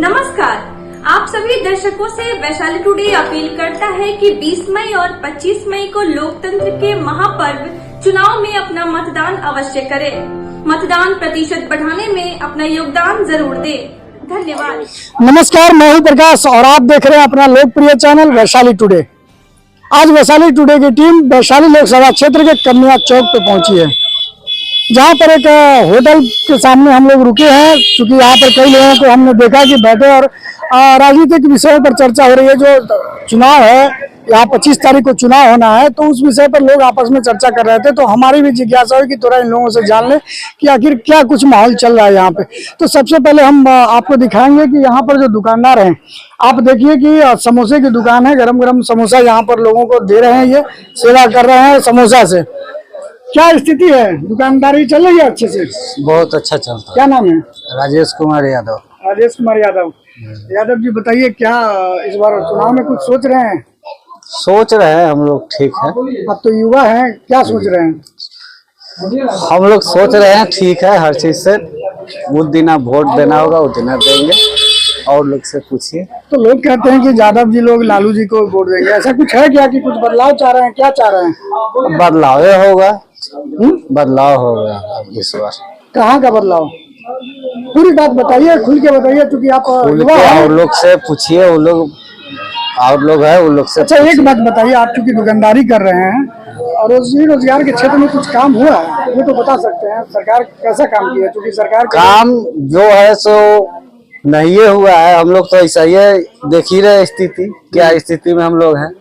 नमस्कार, आप सभी दर्शकों से वैशाली टुडे अपील करता है कि 20 मई और 25 मई को लोकतंत्र के महापर्व चुनाव में अपना मतदान अवश्य करें। मतदान प्रतिशत बढ़ाने में अपना योगदान जरूर दें। धन्यवाद। नमस्कार, मैं हूं प्रकाश और आप देख रहे हैं अपना लोकप्रिय चैनल वैशाली टुडे। आज वैशाली टुडे की टीम वैशाली लोकसभा क्षेत्र के कन्या चौक पे पहुंची है, जहां पर एक होटल के सामने हम लोग रुके हैं। क्योंकि यहाँ पर कई लोगों को हमने देखा कि बैठे और राजनीतिक विषयों पर चर्चा हो रही है। जो चुनाव है, यहाँ 25 तारीख को चुनाव होना है, तो उस विषय पर लोग आपस में चर्चा कर रहे थे। तो हमारी भी जिज्ञासा हुई कि थोड़ा इन लोगों से जान लें कि आखिर क्या कुछ माहौल चल रहा है यहाँ पे। तो सबसे पहले हम आपको दिखाएंगे कि यहाँ पर जो दुकानदार हैं, आप देखिए कि समोसे की दुकान है। गरम गरम समोसा यहाँ पर लोगों को दे रहे हैं, ये सेवा कर रहे हैं समोसा से। क्या स्थिति है, दुकानदारी चल रही है अच्छे से? बहुत अच्छा चलता है। क्या नाम है? राजेश कुमार यादव। राजेश कुमार यादव। यादव जी, बताइए क्या इस बार चुनाव में कुछ सोच रहे हैं? सोच रहे हैं हम लोग, ठीक है। आप तो युवा हैं, क्या सोच रहे हैं? हम लोग सोच रहे हैं ठीक है, हर चीज से उस दिन वोट देना होगा, उस दिन देंगे। और लोग से पूछिए। तो लोग कहते हैं कि यादव जी लोग लालू जी को वोट देंगे, ऐसा कुछ है क्या कि कुछ बदलाव चाह रहे हैं? क्या चाह रहे हैं? बदलाव होगा, बदलाव होगा इस बार। कहाँ का बदलाव? पूरी बात बताइए, खुल के बताइए, क्योंकि आप युवा हैं। और लोग से पूछिए, वो लोग और लोग है, वो लोग से। अच्छा, एक बात बताइए, आप चूंकि दुकानदारी कर रहे हैं और रोजगार के क्षेत्र में कुछ काम हुआ है, ये तो बता सकते हैं सरकार कैसा काम किया? क्योंकि सरकार काम जो है सो नहीं हुआ है। हम लोग तो ऐसा ही है, देख ही रहे स्थिति, क्या स्थिति में हम लोग हैं।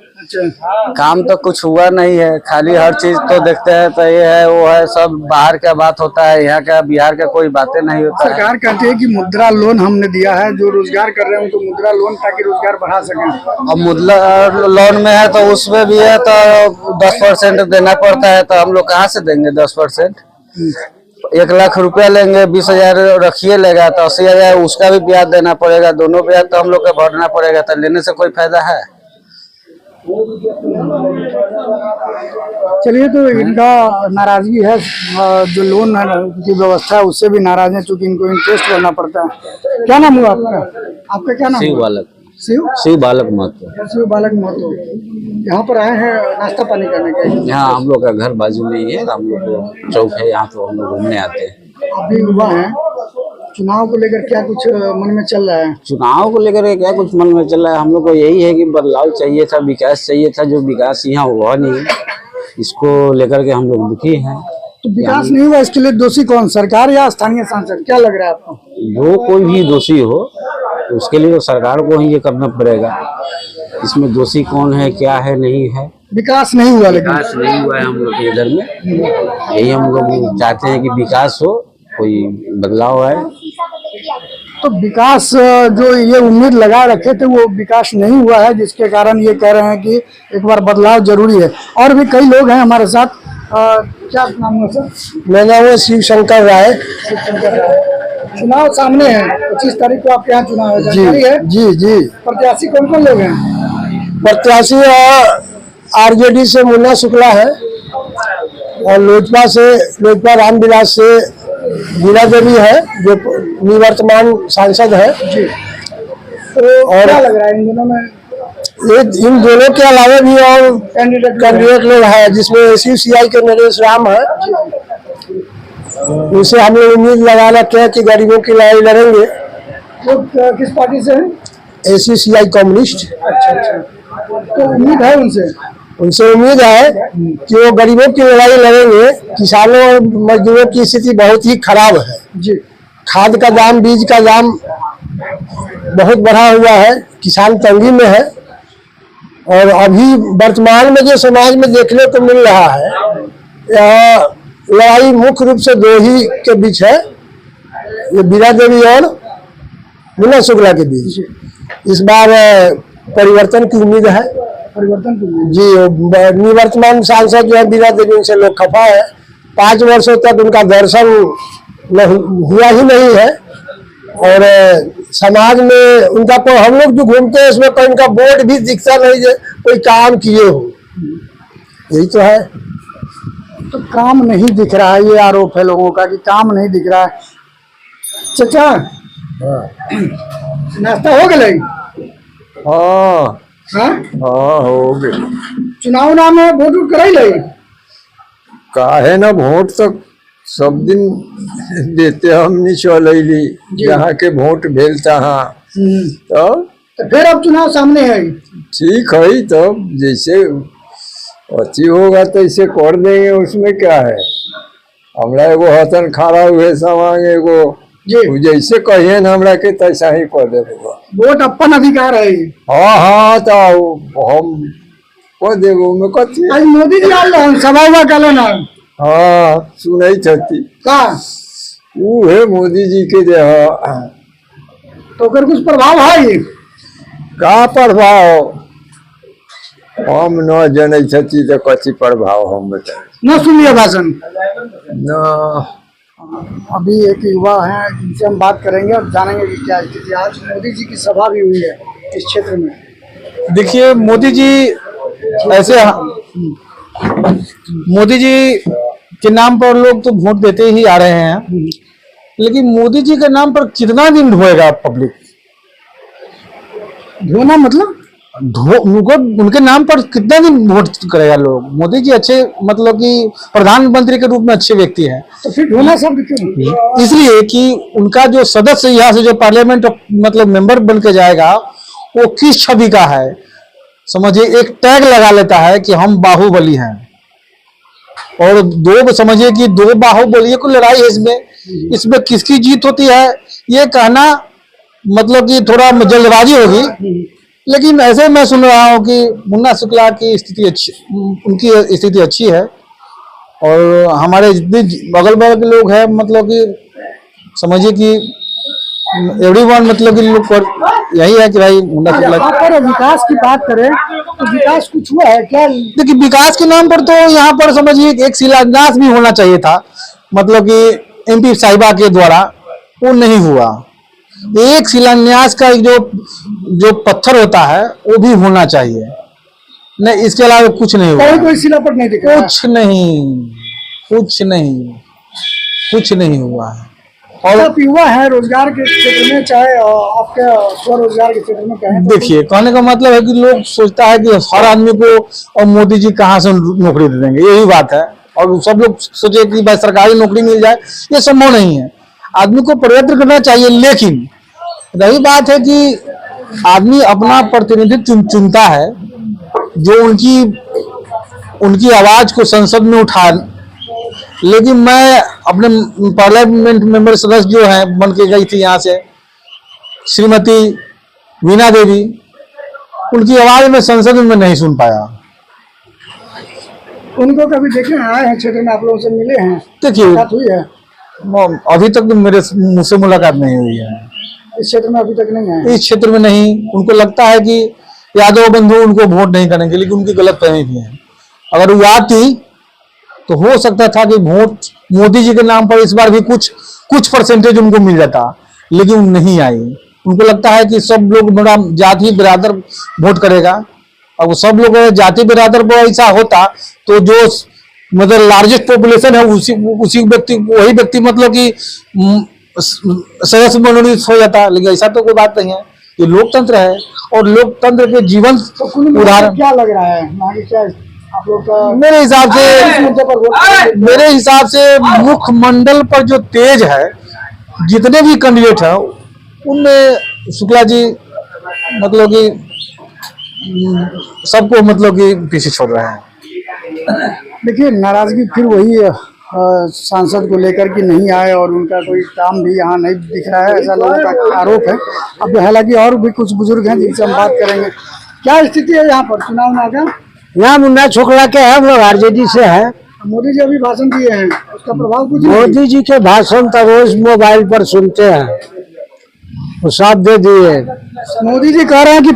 काम तो कुछ हुआ नहीं है, खाली हर चीज तो देखते हैं तो ये है वो है, सब बाहर का बात होता है, यहाँ का बिहार का कोई बातें नहीं होता। सरकार कहती है कि मुद्रा लोन हमने दिया है, जो रोजगार कर रहे हैं उनको मुद्रा लोन, ताकि रोजगार बढ़ा सकें। अब मुद्रा लोन में है तो उसमें भी है तो 10% देना पड़ता है, तो हम लोग कहाँ से देंगे 10%? 1 लाख रुपया लेंगे, 20,000 रखिए लेगा तो 80,000 उसका भी ब्याज देना पड़ेगा। दोनों ब्याज तो हम लोग को भरना पड़ेगा, तो लेने से कोई फायदा है? चलिए, तो इनका नाराजगी है, जो लोन की व्यवस्था है उससे भी नाराज है, चूंकि इनको इंटरेस्ट भरना पड़ता है। क्या नाम हुआ आपका? आपका क्या नाम? शिव बालक। शिव बालक महतो। शिव बालक महतो। यहाँ पर आए हैं नाश्ता पानी करने के? यहाँ हम लोग का घर बाजू में ही है, हम लोग चौक है, यहाँ तो हम लोग घूमने आते हैं। आप भी युवा हैं, चुनाव को लेकर क्या कुछ मन में चल रहा है? चुनाव को लेकर क्या कुछ मन में चल रहा है? हम लोग को यही है कि बदलाव चाहिए था, विकास चाहिए था। जो विकास यहाँ हुआ नहीं, इसको लेकर के हम लोग दुखी हैं। तो विकास नहीं हुआ, इसके लिए दोषी कौन, सरकार या स्थानीय सांसद? क्या लग रहा है आपको? जो कोई भी दोषी हो, उसके लिए तो सरकार को ही ये करना पड़ेगा। इसमें दोषी कौन है, क्या है, नहीं है। विकास नहीं हुआ, विकास नहीं हुआ है हम लोग के इधर में। यही हम लोग चाहते हैं कि विकास हो, कोई बदलाव है। तो विकास जो ये उम्मीद लगा रखे थे, वो विकास नहीं हुआ है, जिसके कारण ये कह रहे हैं कि एक बार बदलाव जरूरी है। और भी कई लोग हैं हमारे साथ। क्या नाम है सर? मेरा नाम है शिव शंकर राय। चुनाव सामने है, 25 तारीख को आपके यहाँ चुनाव है, जानकारी है? जी। प्रत्याशी कौन कौन लोग हैं? प्रत्याशी आरजेडी से मुन्ना शुक्ला है, और लोजपा रामविलास से वीरा देवी है, जो निवर्तमान सांसद है जी। और क्या लग रहा है इन दोनों में? इन दोनों के अलावा भी और कैंडिडेट लोग हैं, जिसमें ACCI के नरेश राम है। उनसे हम लोग उम्मीद लगा रखे हैं कि गरीबों की लड़ाई लड़ेंगे। वो किस पार्टी से हैं? ACCI communist. अच्छा। तो उम्मीद है उनसे उम्मीद है कि वो गरीबों की लड़ाई लड़ेंगे। किसानों और मजदूरों की स्थिति बहुत ही खराब है जी। खाद का दाम, बीज का दाम बहुत बढ़ा हुआ है, किसान तंगी में है। और अभी वर्तमान में जो समाज में देखने को मिल रहा है, यह लड़ाई मुख्य रूप से दो ही के बीच है, ये वीरा देवी और मुन्ना शुक्ला के बीच। इस बार परिवर्तन की उम्मीद है। परिवर्तन की जी। निवर्तमान सांसद जो है वीरा देवी, उनसे लोग खफा है। 5 वर्षों तक उनका दर्शन हुआ ही नहीं है, और समाज में उनका कोई, हम लोग जो घूमते हैं उसमें कोई उनका बोर्ड भी दिखता नहीं है, कोई काम किए हो। यही तो है। तो काम नहीं दिख रहा है, ये आरोप है लोगों का कि काम नहीं दिख रहा है। चाचा, नाश्ता हो गए? हाँ हाँ, हाँ हो गए। चुनाव नाम में वोट उठ कराई ले? काहे ना वोट तक सब दिन देते हमनी चलैली यहाँ के वोट भेलता हाँ तो फिर अब चुनाव सामने है। ठीक है तब जैसे अच्छी होगा तैसे कर देंगे, उसमें क्या है। हमरा एगो हतन खड़ा हुए समांग एगो जैसे कहिए न हमरा के तैसा ही कर देगा। वोट अपन अधिकार है। हाँ हाँ तो हम कर देगो में कथी। आज मोदी जी आल रहन सभा हुआ कल ना। हाँ सुनई थी का वो है मोदी जी के दे तो कर कुछ प्रभाव है? का प्रभाव हम न जनै छथी तो कथी प्रभाव हम बता न सुनिए भाषण। न। अभी एक युवा है जिनसे हम बात करेंगे और जानेंगे कि क्या स्थिति। आज मोदी जी की सभा भी हुई है इस क्षेत्र में। देखिए मोदी जी ऐसे मोदी जी के नाम पर लोग तो वोट देते ही आ रहे हैं, लेकिन मोदी जी के नाम पर कितना दिन ढोएगा पब्लिक? ढोना मतलब उनके नाम पर कितना दिन वोट करेगा लोग? मोदी जी अच्छे मतलब कि प्रधानमंत्री के रूप में अच्छे व्यक्ति हैं, तो फिर ढोना शब्द क्यों? इसलिए कि उनका जो सदस्य यहाँ से जो पार्लियामेंट मतलब मेंबर बन के जाएगा वो किस छवि का है समझिए। एक टैग लगा लेता है कि हम बाहुबली हैं, और दो समझिए कि दो बाहुबली को लड़ाई है इसमें किसकी जीत होती है ये कहना मतलब कि थोड़ा जल्दबाजी होगी। लेकिन ऐसे मैं सुन रहा हूँ कि मुन्ना शुक्ला की स्थिति अच्छी, उनकी स्थिति अच्छी है, और हमारे जितने बगल बगल के लोग हैं मतलब कि समझिए कि एवरीवन मतलब कि लोग यही है कि भाई मुन्ना शुक्ला। अगर विकास की बात करें तो विकास कुछ हुआ है क्या? देखिए विकास के नाम पर तो यहाँ पर समझिए एक शिलान्यास भी होना चाहिए था, मतलब कि एमपी साहिबा के द्वारा, वो नहीं हुआ। एक शिलान्यास का जो पत्थर होता है वो भी होना चाहिए, नहीं इसके अलावा कुछ नहीं हुआ। कोई शिलापट नहीं दिखा? कुछ नहीं हुआ है। और आप युवा है रोजगार के क्षेत्र में, चाहे आपके स्वरोजगार के क्षेत्र में कहें। देखिए कहने का मतलब है कि लोग सोचता है कि हर आदमी को और मोदी जी कहाँ से नौकरी दे देंगे, यही बात है। और सब लोग सोचे कि भाई सरकारी नौकरी मिल जाए, ये संभव नहीं है। आदमी को प्रयत्न करना चाहिए, लेकिन रही बात है कि आदमी अपना प्रतिनिधित्व चुनता है, जो उनकी आवाज को संसद में उठा। लेकिन मैं अपने पार्लियामेंट मेंबर सदस्य जो है बन के गई थी यहाँ से श्रीमती वीणा देवी, उनकी आवाज में संसद में नहीं सुन पाया। उनको कभी देखे आए हैं क्षेत्र में, आप लोगों से मिले हैं? देखिए हुई है? अभी तक तो मेरे मुझसे मुलाकात नहीं हुई है। इस क्षेत्र में अभी तक नहीं है? इस क्षेत्र में नहीं। उनको लगता है कि यादव बंधु उनको वोट नहीं करेंगे, लेकिन उनकी गलत फहमी भी है। अगर वो आती तो हो सकता था कि वोट मोदी जी के नाम पर इस बार भी कुछ परसेंटेज उनको मिल जाता, लेकिन नहीं आई। उनको लगता है कि सब लोग मेरा जाति बिरादर वोट करेगा। अब सब लोग जाति बिरादर पर ऐसा होता तो जो मतलब लार्जेस्ट पॉपुलेशन है उसी व्यक्ति वही व्यक्ति मतलब कि सदस्य मनोनीत हो जाता। लेकिन ऐसा तो कोई बात नहीं है, ये लोकतंत्र है, और लोकतंत्र के जीवन उदाहरण क्या लग रहा है क्या आप लोग का? मेरे हिसाब से मुख्यमंडल पर जो तेज है, जितने भी कैंडिडेट है उनमें शुक्ला जी मतलब कि सबको मतलब कि पीछे छोड़ रहे हैं। देखिए नाराजगी फिर वही सांसद को लेकर कि नहीं आए और उनका कोई काम भी यहाँ नहीं दिख रहा है, ऐसा लोगों का आरोप है। अब हालांकि और भी कुछ बुजुर्ग हैं जिनसे हम बात करेंगे। क्या स्थिति है यहाँ पर चुनाव नागा? यहाँ मुन्ना शुक्ला के हम लोग आरजेडी से हैं। मोदी जी अभी भाषण दिए हैं, उसका प्रभाव कुछ? मोदी जी के भाषण तो रोज मोबाइल पर सुनते हैं, वो सब दे दिए। मोदी जी कह रहे हैं कि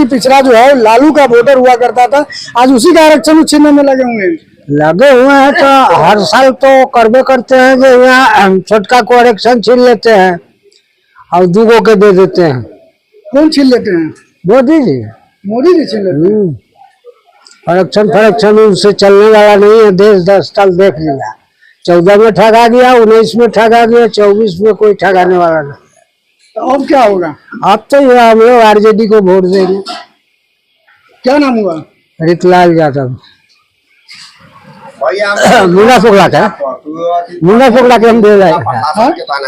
पिछड़ा जो है लालू का वोटर हुआ करता था, आज उसी का आरक्षण छीनने में लगे हुए हैं। तो हर साल तो करबे करते हैं कि यहाँ छोटका को आरक्षण छीन लेते हैं और दूगो के दे देते हैं। कौन छीन लेते हैं? मोदी जी छीन लेते हैं। आरक्षण उनसे चलने वाला नहीं है। देश 10 साल देख लिया, 14 में ठगा गया, 19 में ठगा गया, 24 में कोई ठगाने वाला नहीं। तो अब क्या होगा? अब तो ये हम लोग आरजेडी को वोट देंगे। क्या नाम हुआ? रितलाल यादव। मुन्ना शुक्ला का, मुन्ना शुक्ला के हम दे रहे हैं।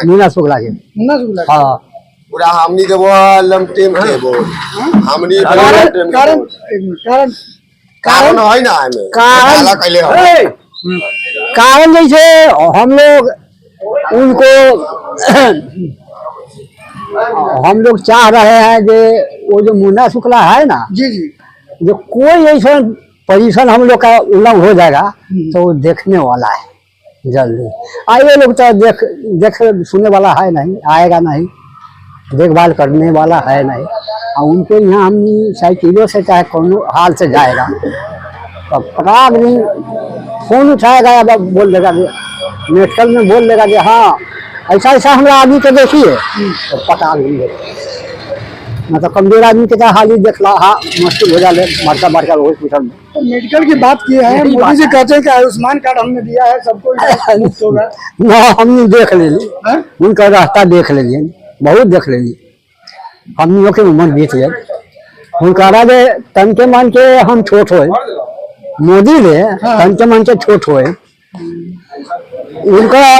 मुन्ना शुक्ला के। मुन्ना शुक्ला। हाँ, पूरा हमनी के वो लमटेम के वो हमनी कारण कारण कारण कारण है ना हमें कारण- काला कैले हो कारण जैसे हम लोग उनको हम लोग चाह रहे हैं कि वो जो मुन्ना शुक्ला है ना, जी जी जो कोई ऐसा पोजीशन हम लोग का उल्लंघन हो जाएगा तो वो देखने वाला है जल्दी। ये लोग तो देख सुनने वाला है नहीं, आएगा नहीं, देखभाल करने वाला है नहीं। और उनको यहाँ हम साइकिलों से चाहे कौन हाल से जाएगा तो पता नहीं फोन उठाएगा या बोल देगा, मेडिकल में बोल देगा कि हाँ ऐसा ऐसा हमारा आदमी को देखिए, तो पता नहीं मतलब कमजोर आदमी के हाल देख ला, हाँ मुश्किल हो जाए मरता मरता हॉस्पिटल में। तो मेडिकल की बात की है, यही मोदी बात जी है। कहते हैं कि आयुष्मान कार्ड हमने दिया है, सबको इलाज मुफ्त होगा। ना हमने देख ले ली, हैं? उनका रास्ता देख ले लिए, बहुत देख ले लिए। हम लोग के उम्र बीत गए, उनका राजे तन के मान के हम छोट होए, मोदी ने तन के मान के छोट होए। उनका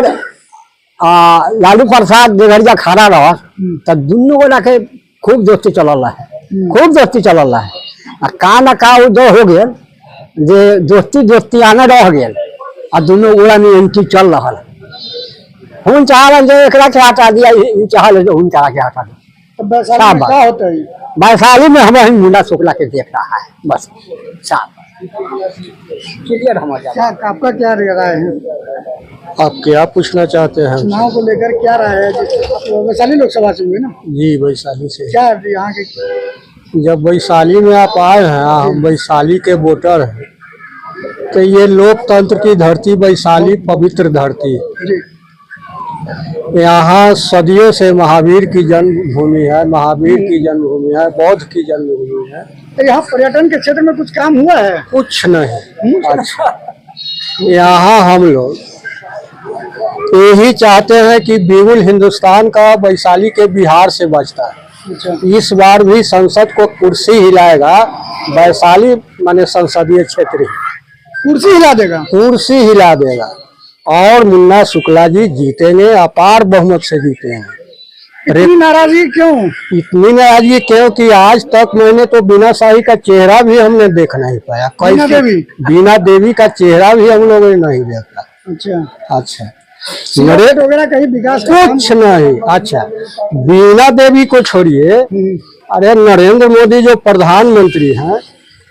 लालू प्रसाद देवरिया खड़ा रहा तो दोनों को लाके खूब दोस्ती चलल है, खूब दोस्ती चलल है। का ना का वो दो हो गए जे दोस्ती दोस्ती आने रह गए और दोनों ओरा में एंट्री चल रहा है। हम चाह जो एक के हटा दिया, चाह जो हम चाह के हटा दिया। तो वैशाली में क्या होता है? वैशाली में हमें मुन्ना शुक्ला के देख रहा है बस, साफ क्लियर हमारा। क्या आपका क्या राय है आप क्या पूछना चाहते हैं? चुनाव को लेकर? क्या राय है? वैशाली लोकसभा से हुए ना? जी वैशाली से। क्या यहाँ के? जब वैशाली में आप आए हैं, हम वैशाली के वोटर हैं, तो ये लोकतंत्र की धरती वैशाली पवित्र धरती, जी यहाँ सदियों से महावीर की जन्मभूमि है, महावीर की जन्मभूमि है, बौद्ध की जन्मभूमि है। तो यहाँ पर्यटन के क्षेत्र में कुछ काम हुआ है? कुछ नहीं। अच्छा, यहाँ हम लोग यही चाहते हैं कि बिगुल हिंदुस्तान का वैशाली के बिहार से बचता है। अच्छा, इस बार भी संसद को कुर्सी हिलाएगा वैशाली, माने संसदीय क्षेत्र ही कुर्सी हिला देगा? कुर्सी हिला देगा और मुन्ना शुक्ला जी जीतेंगे, अपार बहुमत से जीतेंगे। इतनी नाराजगी क्यों? इतनी नाराजगी क्यों कि आज तक मैंने तो बीना शाही का चेहरा भी हमने देख नहीं पाया। बीना देवी? बीना देवी का चेहरा भी हम लोगों ने नहीं देखा। अच्छा, अच्छा, सिगरेट वगैरह कहीं विकास का काम? कुछ नहीं। अच्छा, बीना देवी को छोड़िए, अरे नरेंद्र मोदी जो प्रधानमंत्री हैं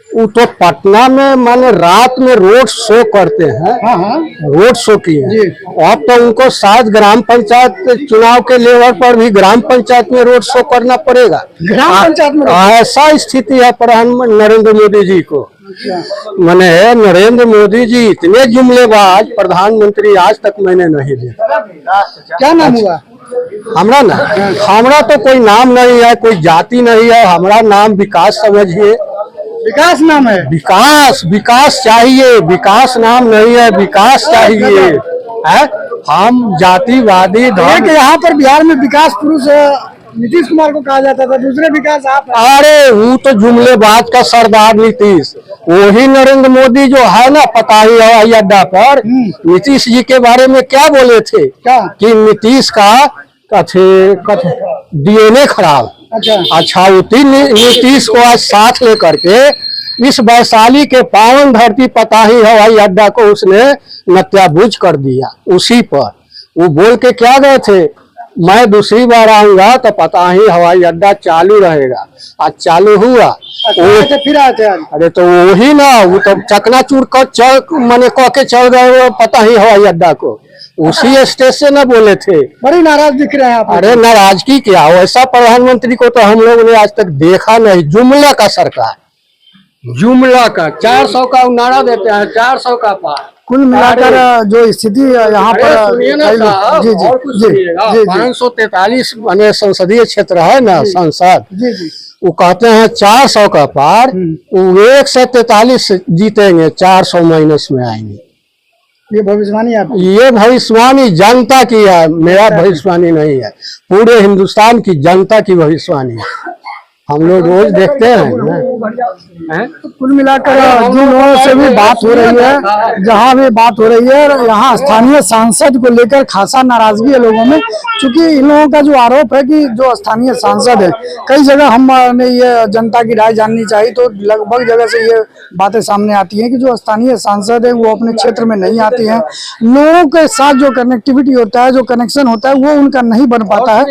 वो तो पटना में माने रात में रोड शो करते हैं। हाँ हाँ रोड शो किए जी। अब तो उनको शायद ग्राम पंचायत चुनाव के लेवल पर भी ग्राम पंचायत में रोड शो करना पड़ेगा। ग्राम पंचायत में? ऐसा स्थिति है प्रधानमंत्री नरेंद्र मोदी जी को। मैंने नरेंद्र मोदी जी इतने जुमलेबाज प्रधानमंत्री आज तक मैंने नहीं देखा। क्या नाम हुआ? हमरा ना, हमरा तो कोई नाम नहीं है, कोई जाति नहीं है, हमारा नाम विकास समझिए। विकास नाम है? विकास, विकास चाहिए, विकास नाम नहीं है, विकास चाहिए है। हम जातिवादी धर्म, यहाँ पर बिहार में विकास पुरुष नीतीश कुमार को कहा जाता था, दूसरे विकास आप हैं। अरे वो तो जुमलेबाज का सरदार नीतीश, वही नरेंद्र मोदी जो है ना, पता ही हवाई अड्डा पर नीतीश जी के बारे में क्या बोले थे? क्या? कि नीतीश का कथे डीएनए खराब। अच्छा, उसी नीतीश को आज साथ लेकर के इस वैशाली के पावन धरती पता ही हवाई अड्डा को उसने नत्याबुझ कर दिया। उसी पर वो बोल के क्या गए थे, मैं दूसरी बार आऊंगा तो पता ही हवाई अड्डा चालू रहेगा। आज चालू हुआ। अच्छा, फिर आए थे आज? अरे तो वही ना, वो तो चकनाचूर कर चल मैंने कह के चल गए पता ही हवाई अड्डा को, उसी स्टेज से न बोले थे। बड़ी नाराज दिख रहे हैं आप। अरे नाराजगी क्या, वैसा प्रधानमंत्री को तो हम लोगों ने आज तक देखा नहीं। जुमला का सरकार, जुमला का 400 का नारा देते हैं, 400 का पार। कुल मिलाकर जो स्थिति यहाँ पर सुनिए ना साहब, जी जी और कुछ जी सुनिएगा। जी 543 माने संसदीय क्षेत्र है ना, संसद, जी जी वो कहते हैं 400 का पार, वो 143 जीतेंगे, 400 माइनस में आएंगे। ये भविष्यवाणी है आपकी? ये भविष्यवाणी जनता की है, मेरा भविष्यवाणी नहीं है, पूरे हिंदुस्तान की जनता की भविष्यवाणी है। हम लोग रोज देखते हैं। कुल मिलाकर जिन लोगों से भी बात हो रही है, जहां भी बात हो रही है, यहाँ स्थानीय सांसद को लेकर खासा नाराजगी है लोगों में, क्योंकि इन लोगों का जो आरोप है कि जो स्थानीय सांसद है, कई जगह हमने ये जनता की राय जाननी चाहिए तो लगभग जगह से ये बातें सामने आती हैं कि जो स्थानीय सांसद है वो अपने क्षेत्र में नहीं आती हैं, लोगों के साथ जो कनेक्टिविटी होता है, जो कनेक्शन होता है, वो उनका नहीं बन पाता है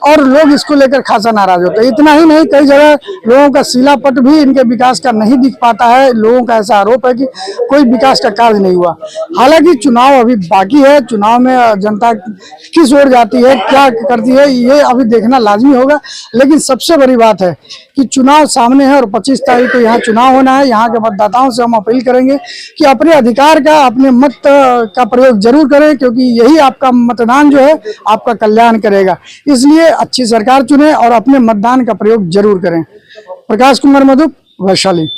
और लोग इसको लेकर खासा नाराज होते हैं। इतना ही नहीं, कई जगह लोगों का शिलापट भी इनके विकास का नहीं दिख पाता है। लोगों का ऐसा आरोप है कि कोई विकास का कार्य नहीं हुआ। हालांकि चुनाव अभी बाकी है, चुनाव में जनता किस ओर जाती है, क्या करती है, ये अभी देखना लाजमी होगा। लेकिन सबसे बड़ी बात है कि चुनाव सामने है और 25 तारीख को यहाँ चुनाव होना है। यहाँ के मतदाताओं से हम अपील करेंगे कि अपने अधिकार का, अपने मत का प्रयोग जरूर करें, क्योंकि यही आपका मतदान जो है आपका कल्याण करेगा। इसलिए अच्छी सरकार चुनें और अपने मतदान का प्रयोग जरूर करें। प्रकाश कुमार मधुप, वैशाली।